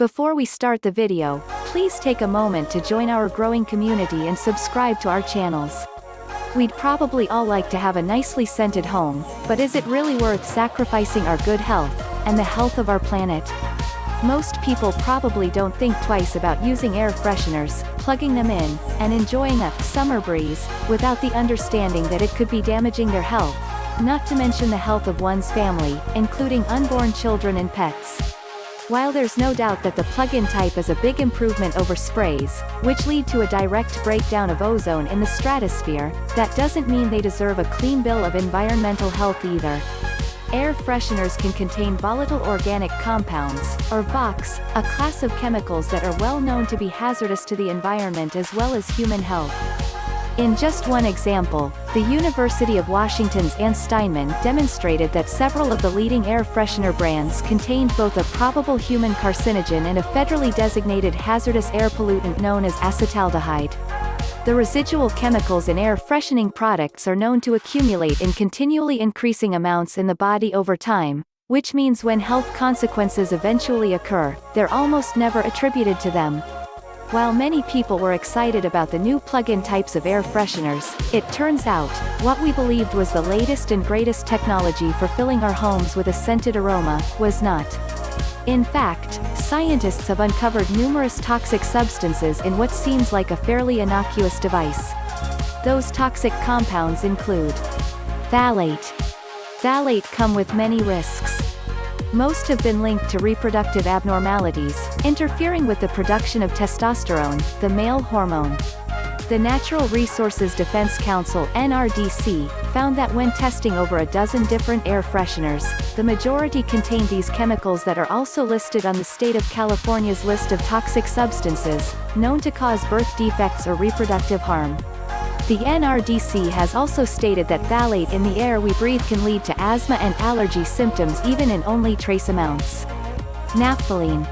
Before we start the video, please take a moment to join our growing community and subscribe to our channels. We'd probably all like to have a nicely scented home, but is it really worth sacrificing our good health, and the health of our planet? Most people probably don't think twice about using air fresheners, plugging them in, and enjoying a summer breeze, without the understanding that it could be damaging their health, not to mention the health of one's family, including unborn children and pets. While there's no doubt that the plug-in type is a big improvement over sprays, which lead to a direct breakdown of ozone in the stratosphere, that doesn't mean they deserve a clean bill of environmental health either. Air fresheners can contain volatile organic compounds, or VOCs, a class of chemicals that are well known to be hazardous to the environment as well as human health. In just one example, the University of Washington's Ann Steinman demonstrated that several of the leading air freshener brands contained both a probable human carcinogen and a federally designated hazardous air pollutant known as acetaldehyde. The residual chemicals in air freshening products are known to accumulate in continually increasing amounts in the body over time, which means when health consequences eventually occur, they're almost never attributed to them. While many people were excited about the new plug-in types of air fresheners, it turns out, what we believed was the latest and greatest technology for filling our homes with a scented aroma, was not. In fact, scientists have uncovered numerous toxic substances in what seems like a fairly innocuous device. Those toxic compounds include phthalate. Phthalate come with many risks. Most have been linked to reproductive abnormalities, interfering with the production of testosterone, the male hormone. The Natural Resources Defense Council (NRDC) found that when testing over a dozen different air fresheners, the majority contained these chemicals that are also listed on the state of California's list of toxic substances, known to cause birth defects or reproductive harm. The NRDC has also stated that phthalate in the air we breathe can lead to asthma and allergy symptoms even in only trace amounts. Naphthalene.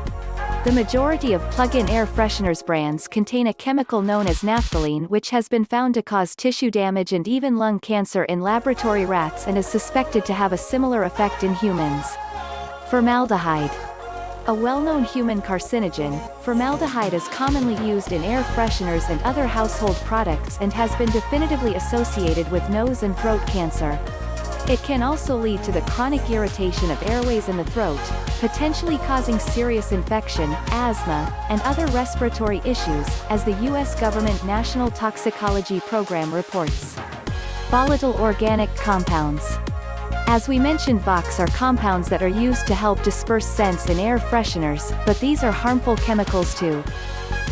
The majority of plug-in air fresheners brands contain a chemical known as naphthalene, which has been found to cause tissue damage and even lung cancer in laboratory rats and is suspected to have a similar effect in humans. Formaldehyde. A well-known human carcinogen, formaldehyde is commonly used in air fresheners and other household products and has been definitively associated with nose and throat cancer. It can also lead to the chronic irritation of airways in the throat, potentially causing serious infection, asthma, and other respiratory issues, as the U.S. government National Toxicology Program reports. Volatile organic compounds. As we mentioned, VOCs are compounds that are used to help disperse scents in air fresheners, but these are harmful chemicals too.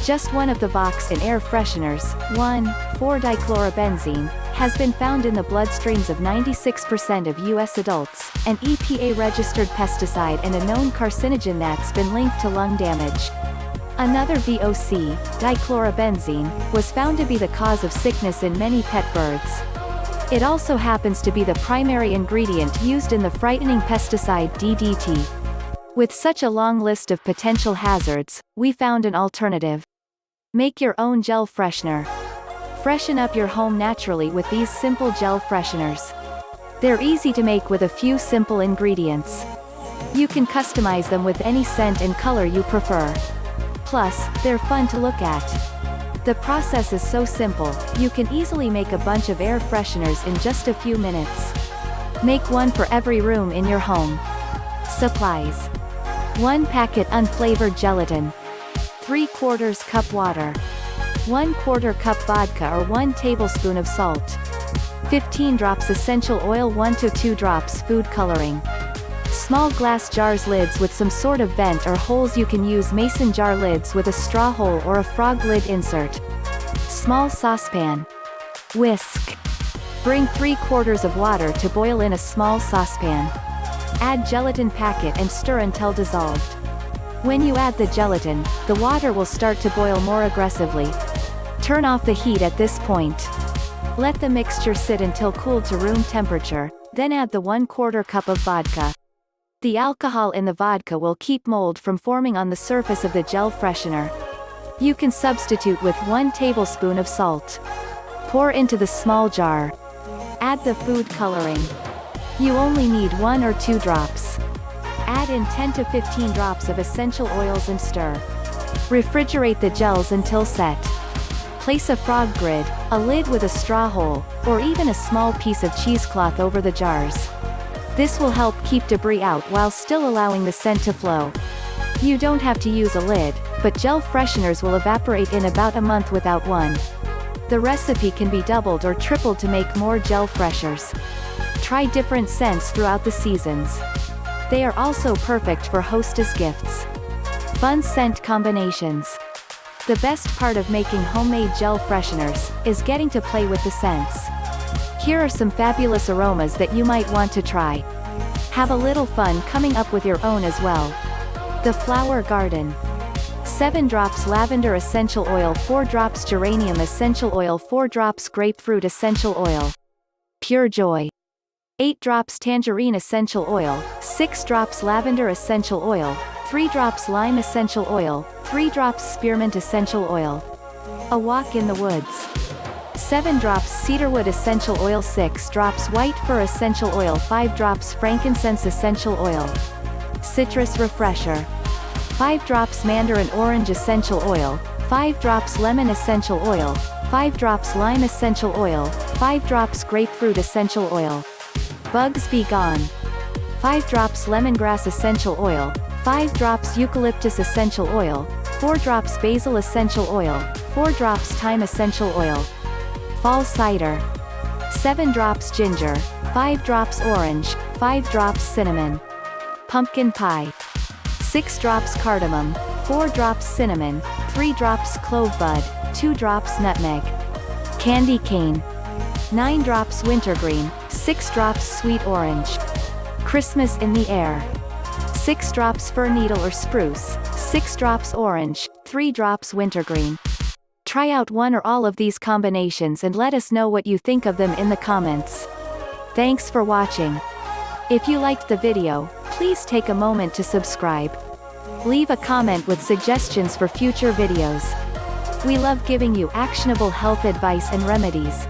Just one of the VOCs in air fresheners, 1,4-dichlorobenzene, has been found in the bloodstreams of 96% of U.S. adults, an EPA-registered pesticide and a known carcinogen that's been linked to lung damage. Another VOC, dichlorobenzene, was found to be the cause of sickness in many pet birds. It also happens to be the primary ingredient used in the frightening pesticide DDT. With such a long list of potential hazards, we found an alternative. Make your own gel freshener. Freshen up your home naturally with these simple gel fresheners. They're easy to make with a few simple ingredients. You can customize them with any scent and color you prefer. Plus, they're fun to look at. The process is so simple, you can easily make a bunch of air fresheners in just a few minutes. Make one for every room in your home. Supplies. 1 packet unflavored gelatin. 3/4 cup water. 1/4 cup vodka or 1 tablespoon of salt. 15 drops essential oil, 1 to 2 drops food coloring. Small glass jars lids with some sort of vent or holes. You can use mason jar lids with a straw hole or a frog lid insert. Small saucepan. Whisk. Bring 3/4 of water to boil in a small saucepan. Add gelatin packet and stir until dissolved. When you add the gelatin, the water will start to boil more aggressively. Turn off the heat at this point. Let the mixture sit until cooled to room temperature, then add the 1/4 cup of vodka. The alcohol in the vodka will keep mold from forming on the surface of the gel freshener. You can substitute with 1 tablespoon of salt. Pour into the small jar. Add the food coloring. You only need 1 or 2 drops. Add in 10 to 15 drops of essential oils and stir. Refrigerate the gels until set. Place a frog grid, a lid with a straw hole, or even a small piece of cheesecloth over the jars. This will help keep debris out while still allowing the scent to flow. You don't have to use a lid, but gel fresheners will evaporate in about a month without one. The recipe can be doubled or tripled to make more gel freshers. Try different scents throughout the seasons. They are also perfect for hostess gifts. Fun scent combinations. The best part of making homemade gel fresheners is getting to play with the scents. Here are some fabulous aromas that you might want to try. Have a little fun coming up with your own as well. The Flower Garden. 7 drops lavender essential oil, 4 drops geranium essential oil, 4 drops grapefruit essential oil. Pure joy. 8 drops tangerine essential oil, 6 drops lavender essential oil, 3 drops lime essential oil, 3 drops spearmint essential oil. A walk in the woods. 7 drops cedarwood essential oil, 6 drops white fir essential oil, 5 drops frankincense essential oil. Citrus refresher. 5 drops mandarin orange essential oil, 5 drops lemon essential oil, 5 drops lime essential oil, 5 drops grapefruit essential oil. Bugs be gone. 5 drops lemongrass essential oil, 5 drops eucalyptus essential oil, 4 drops basil essential oil, 4 drops thyme essential oil. Fall cider. 7 drops ginger, 5 drops orange, 5 drops cinnamon. Pumpkin pie. 6 drops cardamom, 4 drops cinnamon, 3 drops clove bud, 2 drops nutmeg. Candy cane. 9 drops wintergreen, 6 drops sweet orange. Christmas in the air. 6 drops fir needle or spruce, 6 drops orange, 3 drops wintergreen. Try out one or all of these combinations and let us know what you think of them in the comments. Thanks for watching. If you liked the video, please take a moment to subscribe. Leave a comment with suggestions for future videos. We love giving you actionable health advice and remedies.